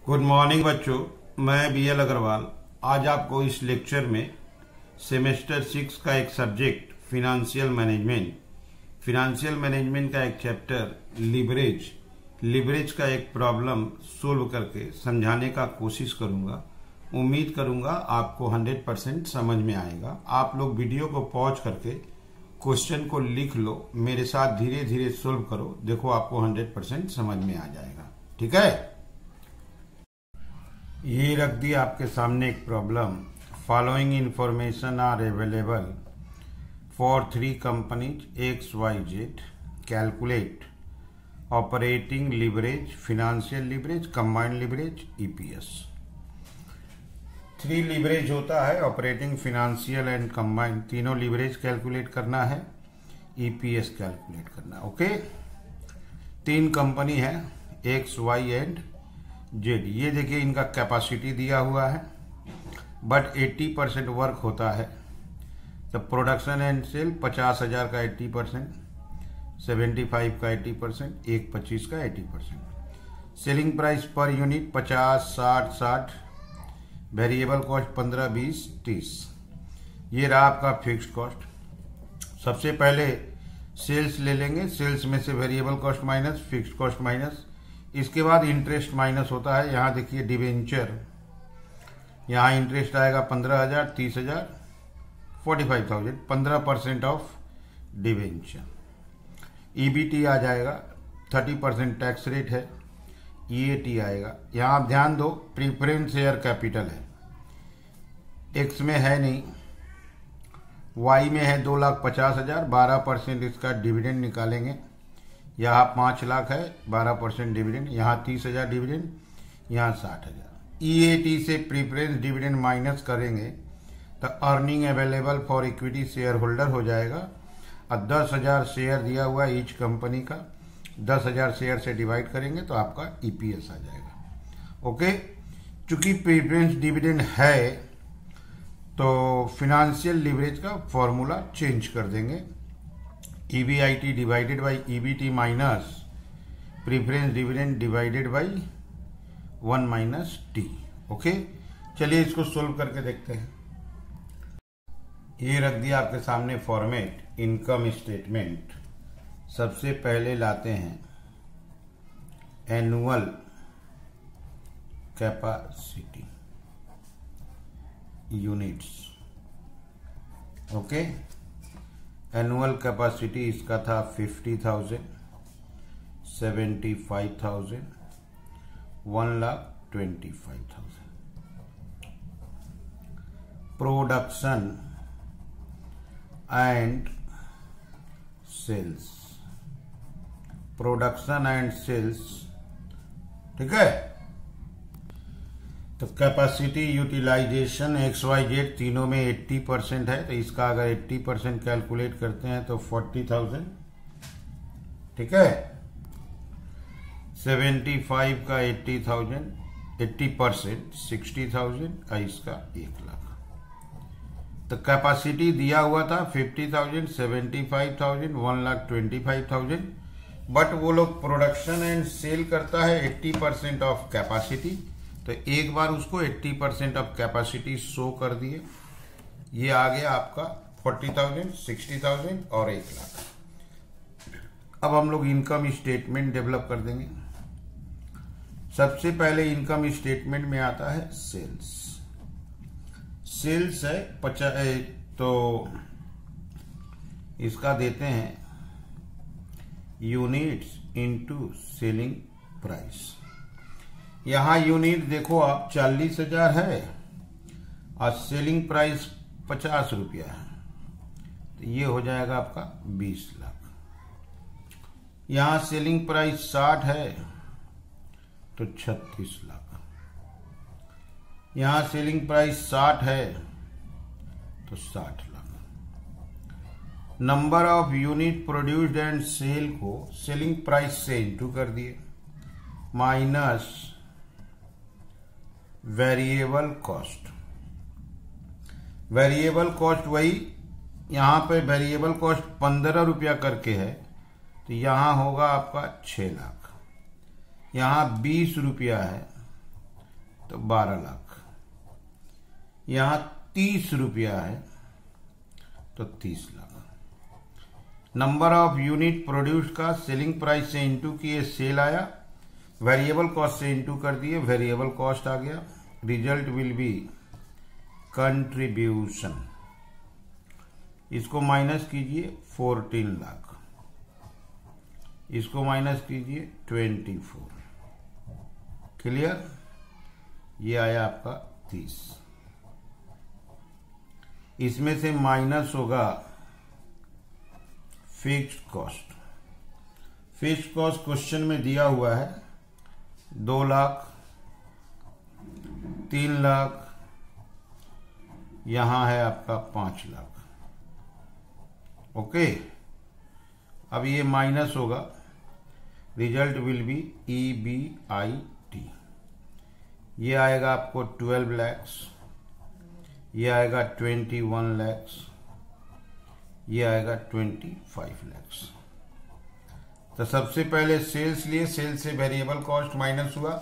Good morning बच्चों, मैं B L Agarwal आज आपको इस लेक्चर में सेमेस्टर 6 का एक सब्जेक्ट फिनेंशियल मैनेजमेंट का एक चैप्टर लिवरेज का एक प्रॉब्लम सोल्व करके समझाने का कोशिश करूंगा। उम्मीद करूंगा आपको 100% समझ में आएगा। आप लोग वीडियो को पॉज करके क्वेश्चन को लिख लो, मेरे साथ धीरे धीरे सोल्व करो, देखो आपको 100% समझ में आ जाएगा। ठीक है, ये रख दी आपके सामने एक problem. Following information are available for 3 companies XYZ। Calculate operating leverage, financial leverage, combined leverage, EPS। 3 leverage होता है, ऑपरेटिंग, फिनेंशियल एंड कंबाइंड। तीनों लिवरेज कैलकुलेट करना है, EPS कैलकुलेट करना। ओके, 3 कंपनी है XY एंड Z। ये देखिए इनका कैपेसिटी दिया हुआ है, बट 80% वर्क होता है। तो प्रोडक्शन एंड सेल 50,000 का 80%, 75 का 80%, 125 का 80%। Selling price per unit 50, 60, 60। Variable cost 15, 20, 30। ये रहा आपका फिक्स्ड कॉस्ट। सबसे पहले सेल्स ले लेंगे, सेल्स में से variable cost minus, fixed cost minus. इसके बाद इंटरेस्ट माइनस होता है। यहाँ देखिए डिवेंचर, यहाँ इंटरेस्ट आएगा 15,000, 30,000, 45,000, 15% ऑफ डिवेंचर। EBT आ जाएगा, 30% टैक्स रेट है। EAT आएगा। यहाँ आप ध्यान दो, प्रीफरेंस शेयर कैपिटल है, X में है नहीं, Y में है 2,50,000, 12% इसका डिविडेंड निकालेंगे। यहाँ 5 लाख है, 12% डिविडेंड, यहाँ 30,000 डिविडेंड, यहाँ 60,000। EAT से प्रीफरेंस डिविडेंड माइनस करेंगे तो earning available for equity share holder हो जाएगा। और 10,000 शेयर दिया हुआ ईच कंपनी का, 10,000 शेयर से डिवाइड करेंगे तो आपका EPS आ जाएगा। ओके, चूंकि प्रीफरेंस डिविडेंड है तो फिनेंशियल लिवरेज का फॉर्मूला चेंज कर देंगे। EBIT divided by EBT minus preference dividend divided by 1 minus T। Okay, चलिए इसको सोल्व करके देखते हैं। ये रख दिया आपके सामने फॉर्मेट, इनकम स्टेटमेंट। सबसे पहले लाते हैं annual capacity units. Okay, annual capacity इसका था 50,000, 75,000, 1,25,000। Production and sales, production and sales. ठीक है, तो कैपेसिटी यूटिलाइजेशन XYZ तीनों में 80% है, तो इसका अगर 80% कैलकुलेट करते हैं तो 40,000। ठीक है, 75 का 80,000, 80% 60,000, और इसका 1 लाख। तो कैपेसिटी दिया हुआ था 50,000, 75,000, 1,25,000, बट वो लोग प्रोडक्शन एंड सेल करता है 80% ऑफ कैपेसिटी। तो एक बार उसको 80% ऑफ कैपेसिटी शो कर दिए। ये आ गया आपका 40,000, 60,000 और 1 लाख। अब हम लोग इनकम स्टेटमेंट डेवलप कर देंगे। सबसे पहले इनकम स्टेटमेंट में आता है सेल्स। सेल्स है 50, तो इसका देते हैं यूनिट्स इनटू सेलिंग प्राइस। यहां यूनिट देखो आप 40,000 है और सेलिंग प्राइस 50 रुपया है, तो ये हो जाएगा आपका 20 लाख। यहां सेलिंग प्राइस 60 है तो 36 लाख। यहां सेलिंग प्राइस 60 है तो 60 lakh. Number of unit produced and sale को सेलिंग प्राइस से इंटू कर दिए, minus variable cost. Variable cost वही, यहां पे वेरिएबल कॉस्ट 15 रुपया करके है, तो यहां होगा आपका 6 लाख। यहाँ 20 रुपया है तो 12 लाख। यहां 30 रुपया है तो 30 lakh. Number of unit produce का सेलिंग प्राइस से इंटू किए सेल आया, वेरिएबल कॉस्ट से इंटू कर दिए वेरिएबल कॉस्ट आ गया। Result will be contribution. इसको माइनस कीजिए 14 लाख, इसको माइनस कीजिए 24। क्लियर? ये आया आपका 30। इसमें से माइनस होगा fixed cost. Fixed cost question में दिया हुआ है 2 लाख, 3 लाख, यहां है आपका 5 लाख। ओके, अब ये माइनस होगा, रिजल्ट विल बी EBIT। ये आएगा आपको 12 लैक्स, ये आएगा 21 लैक्स, ये आएगा 25 लैक्स। तो सबसे पहले सेल्स लिए, सेल्स से वेरिएबल कॉस्ट माइनस हुआ,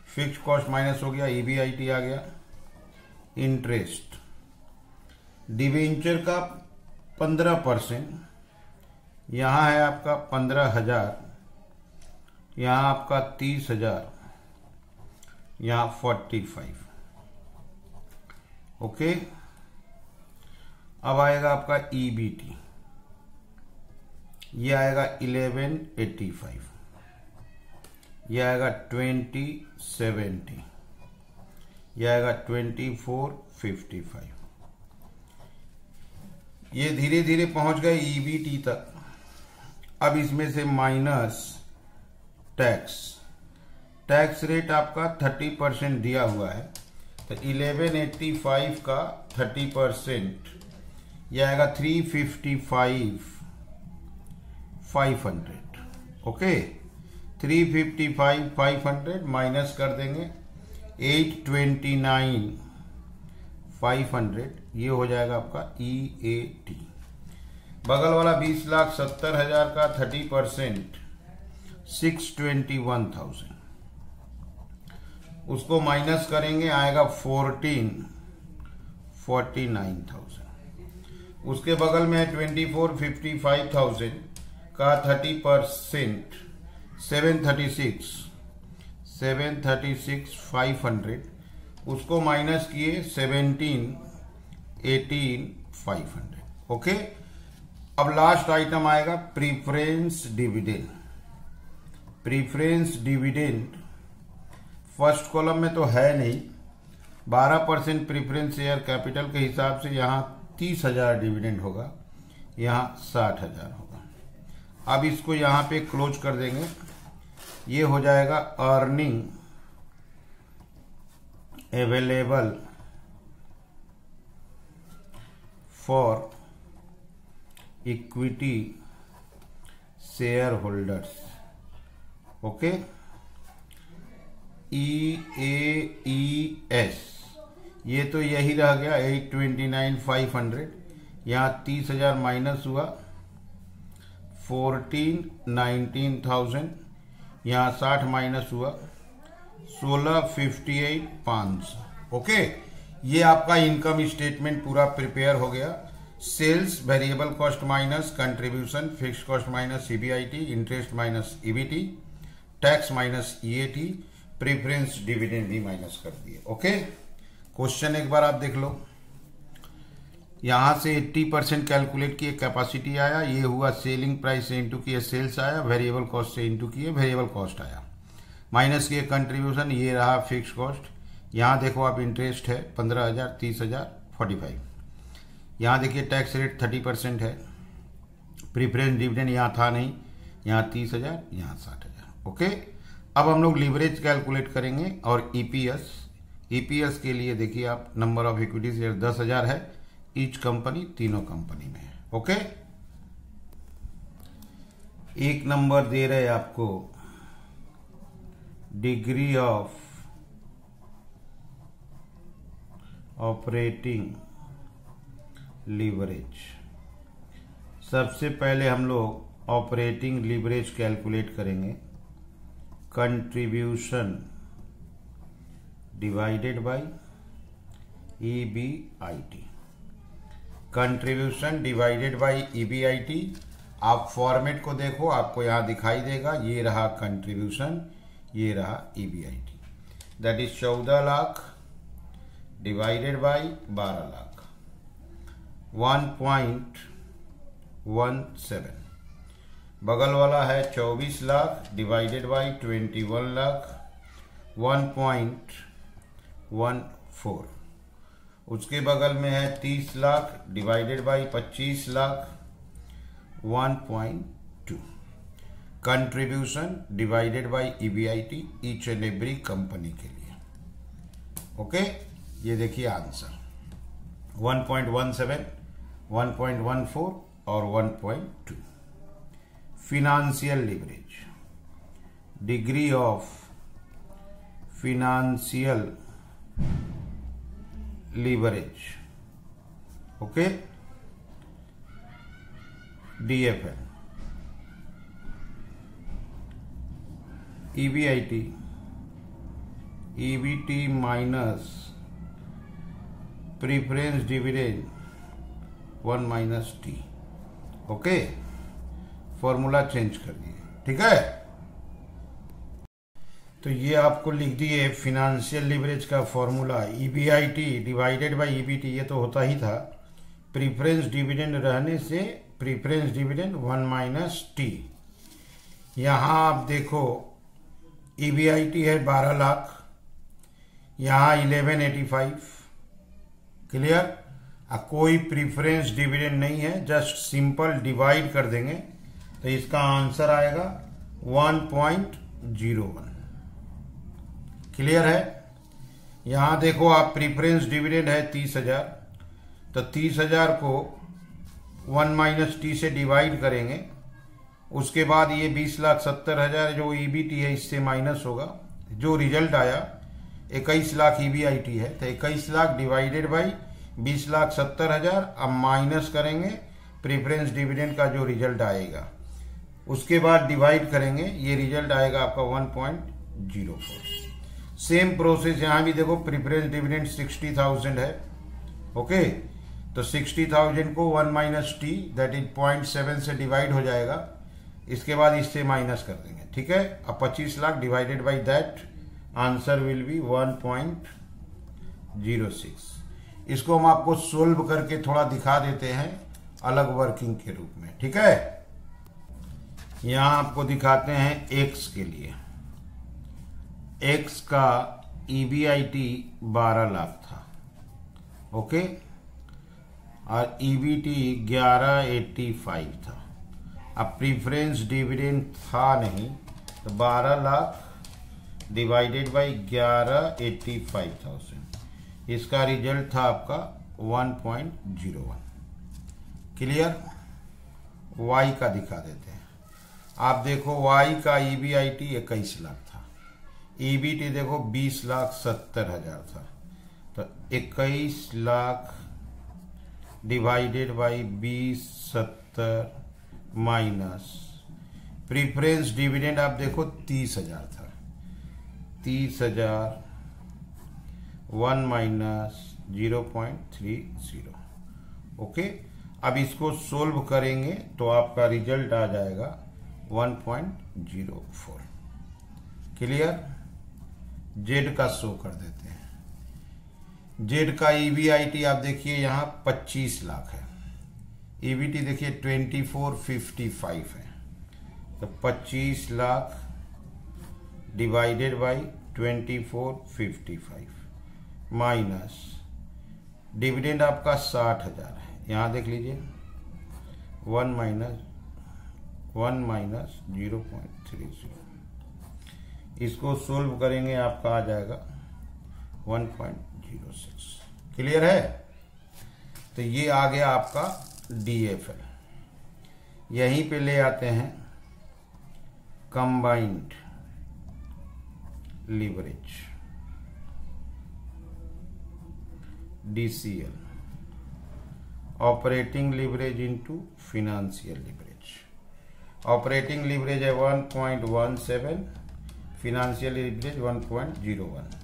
फिक्स्ड कॉस्ट माइनस हो गया, EBIT आ गया। इंटरेस्ट, डिवेंचर का 15%, यहां है आपका 15,000, यहां आपका 30,000, यहां 45। ओके, अब आएगा आपका EBT, ये आएगा 1185, ये आएगा 2070, ये आएगा 2455। ये धीरे धीरे पहुंच गए EBT तक। अब इसमें से माइनस टैक्स, टैक्स रेट आपका 30% दिया हुआ है, तो 1185 का 30%, यह आएगा 355,500। ओके, 355,500 माइनस कर देंगे 829,500, ये हो जाएगा आपका EAT। बगल वाला 20,70,000 का 30%, 621,000, उसको माइनस करेंगे आएगा 14,49,000। उसके बगल में 24,55,000 का 30%, 736,500, उसको माइनस किए 17,18,500। ओके, अब लास्ट आइटम आएगा preference dividend. Preference dividend first column में तो है नहीं, 12% प्रीफरेंस शेयर कैपिटल के हिसाब से यहां 30,000 डिविडेंड होगा, यहां 60,000 होगा। अब इसको यहां पे क्लोज कर देंगे, ये हो जाएगा earning available for equity share holders. Okay, EAES, ये तो यही रह गया 829,500, यहां 30,000 माइनस हुआ 14,19,000, यहां 60 माइनस हुआ 16,58,500। ओके, ये आपका इनकम स्टेटमेंट पूरा प्रिपेयर हो गया। Sales, variable cost minus contribution, fixed cost minus EBIT, interest minus EBT, tax minus EAT, preference dividend भी माइनस कर दिए। ओके, क्वेश्चन एक बार आप देख लो। यहां से 80% कैलकुलेट किए, कैपेसिटी आया, ये हुआ सेलिंग प्राइस से इंटू किए सेल्स आया, वेरिएबल कॉस्ट से इंटू किए वेरिएबल कॉस्ट आया, माइनस किए कंट्रीब्यूशन, ये रहा फिक्स कॉस्ट। यहां देखो आप इंटरेस्ट है 15,000, 30,000, 45। यहां देखिए टैक्स रेट 30% है, प्रीफरेंस डिविडेंड यहां था नहीं, यहां 30,000, यहां 60,000। ओके, अब हम लोग लीवरेज कैलकुलेट करेंगे और ईपीएस के लिए देखिए आप, नंबर ऑफ इक्विटी शेयर 10,000 है, ईच कंपनी, तीनों कंपनी में है। ओके, एक नंबर दे रहे आपको डिग्री ऑफ ऑपरेटिंग लीवरेज। सबसे पहले हम लोग ऑपरेटिंग लीवरेज कैलकुलेट करेंगे। Contribution divided by EBIT। Contribution divided by EBIT। आप फॉर्मेट को देखो, आपको यहाँ दिखाई देगा, ये रहा कंट्रीब्यूशन, ये रहा EBIT। That is 14 lakh divided by 12 lakh, 1.17। बगल वाला है 24 लाख डिवाइडेड बाई 21 लाख, 1.14। उसके बगल में है 30 lakh divided by 25 lakh, 1.2। Contribution divided by EBIT each and every company के लिए। ओके, ये देखिए आंसर 1.17, 1.14 और 1.2। Financial leverage, degree of financial leverage, okay, DFL। EBIT, EBT minus preference dividend 1 minus T। Okay, formula change कर दिए, ठीक है। तो ये आपको लिख दिए फिनेंशियल लीवरेज का formula, EBIT divided by EBT, ये तो होता ही था। प्रीफरेंस डिविडेंड रहने से प्रीफरेंस डिविडेंड 1 माइनस T। यहां आप देखो EBIT है 12 लाख, यहां 1185, क्लियर। कोई प्रीफरेंस डिविडेंड नहीं है, जस्ट सिंपल डिवाइड कर देंगे तो इसका आंसर आएगा 1.01। क्लियर है। यहां देखो आप प्रीफरेंस डिविडेंड है 30,000, तो 30,000 को 1 माइनस T से डिवाइड करेंगे, उसके बाद ये 20,70,000 जो EBT है इससे माइनस होगा, जो रिजल्ट आया 21 लाख EBIT है, तो 21 लाख डिवाइडेड बाई 20,70,000, अब माइनस करेंगे प्रीफरेंस डिविडेंड का जो रिजल्ट आएगा, उसके बाद डिवाइड करेंगे, ये रिजल्ट आएगा आपका 1.04। सेम प्रोसेस यहां भी देखो, प्रीफरेंस डिविडेंड 60,000 है, ओके, तो 60,000 को 1 माइनस T दैट इज 0.7 से डिवाइड हो जाएगा, इसके बाद इससे माइनस कर देंगे, ठीक है। अब 25 lakh divided by that, answer will be 1.06। इसको हम आपको सोल्व करके थोड़ा दिखा देते हैं अलग वर्किंग के रूप में, ठीक है। यहां आपको दिखाते हैं x के लिए। x का EBIT 12 लाख था, ओके, और EBT 1185 था। अब प्रीफरेंस डिविडेंड था नहीं, तो 12 लाख डिवाइडेड बाई 1185,000, इसका रिजल्ट था आपका 1.01। क्लियर। y का दिखा देते हैं। आप देखो y का EBIT 21 लाख था, EBT देखो 20,70,000 था, तो 21 lakh divided by 20,70 minus preference dividend आप देखो 30,000 था, 30,000 1 माइनस 0.30, ओके। अब इसको सोल्व करेंगे तो आपका रिजल्ट आ जाएगा 1.04। क्लियर। जेड का शो कर देते हैं। जेड का EBIT आप देखिए यहां 25 लाख है, EBT देखिए 2455 है, तो 25 lakh divided by 2455 minus dividend आपका 60,000 है, यहां देख लीजिए 1 माइनस 0.30, इसको सोल्व करेंगे आपका आ जाएगा 1.06। क्लियर है। तो ये आ गया आपका DFL। यहीं पे ले आते हैं combined leverage, DCL, operating leverage into financial leverage. Operating leverage है 1.17, फिनेंशियल लीवरेज 1.01।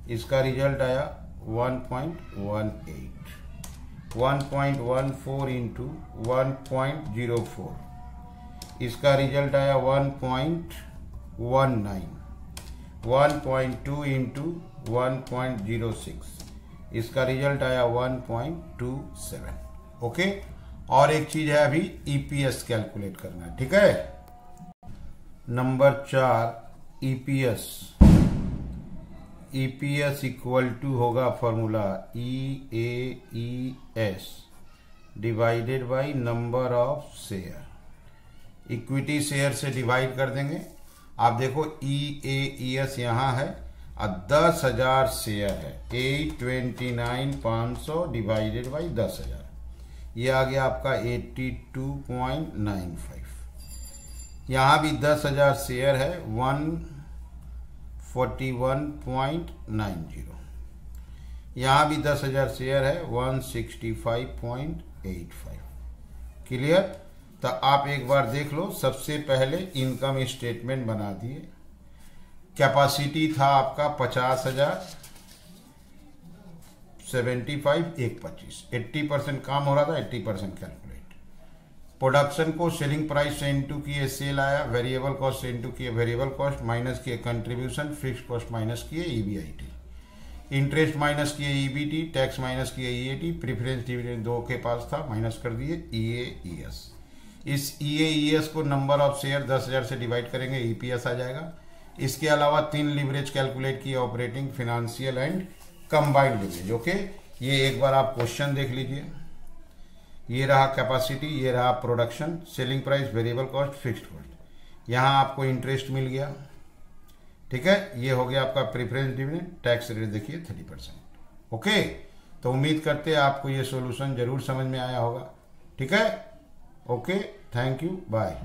इसका रिजल्ट आया 1.18, 1.14 इंटू 1.04, इसका रिजल्ट आया 1.19, 1.2 इंटू 1.06, इसका रिजल्ट आया 1.27। ओके, और एक चीज है अभी ईपीएस कैलकुलेट करना है, ठीक है। Number 4 EPS, EPS equal to होगा formula EAES divided by number of share. Equity share से डिवाइड कर देंगे। आप देखो EAES यहाँ है और 10,000 शेयर है, 829,500 डिवाइडेड बाई 10,000, ये आ गया आपका 82.95। यहाँ भी 10,000 शेयर है, 141.90, यहाँ भी 10,000 शेयर है, 165.85। क्लियर? तो आप एक बार देख लो। सबसे पहले इनकम स्टेटमेंट बना दिए। कैपेसिटी था आपका 50,000, 75, 125, 80% काम हो रहा था, 80% कैलकुलेट। प्रोडक्शन को सेलिंग प्राइस से इनटू किए, सेल आया, वेरिएबल कॉस्ट से इनटू किए, वेरिएबल कॉस्ट माइनस किए, कंट्रीब्यूशन, फिक्स कॉस्ट माइनस किए, EBIT, इंटरेस्ट माइनस किए, EBT, टैक्स माइनस किए, EAT, प्रेफरेंस डिविडेंड 2 के पास था, माइनस कर दिए, EAES। इस EAES को नंबर ऑफ शेयर 10,000 से डिवाइड करेंगे, EPS आ जाएगा। इसके अलावा 3 लिवरेज कैलकुलेट किए, operating, financial and combined leverage. Okay, ये एक बार आप क्वेश्चन देख लीजिए। ये रहा कैपेसिटी, ये रहा production, selling price, variable cost, fixed cost. यहाँ आपको इंटरेस्ट मिल गया, ठीक है। ये हो गया आपका प्रेफरेंस डिविडेंड, टैक्स रेट देखिए 30%। ओके, तो उम्मीद करते हैं आपको ये सॉल्यूशन जरूर समझ में आया होगा, ठीक है। Okay, thank you, bye.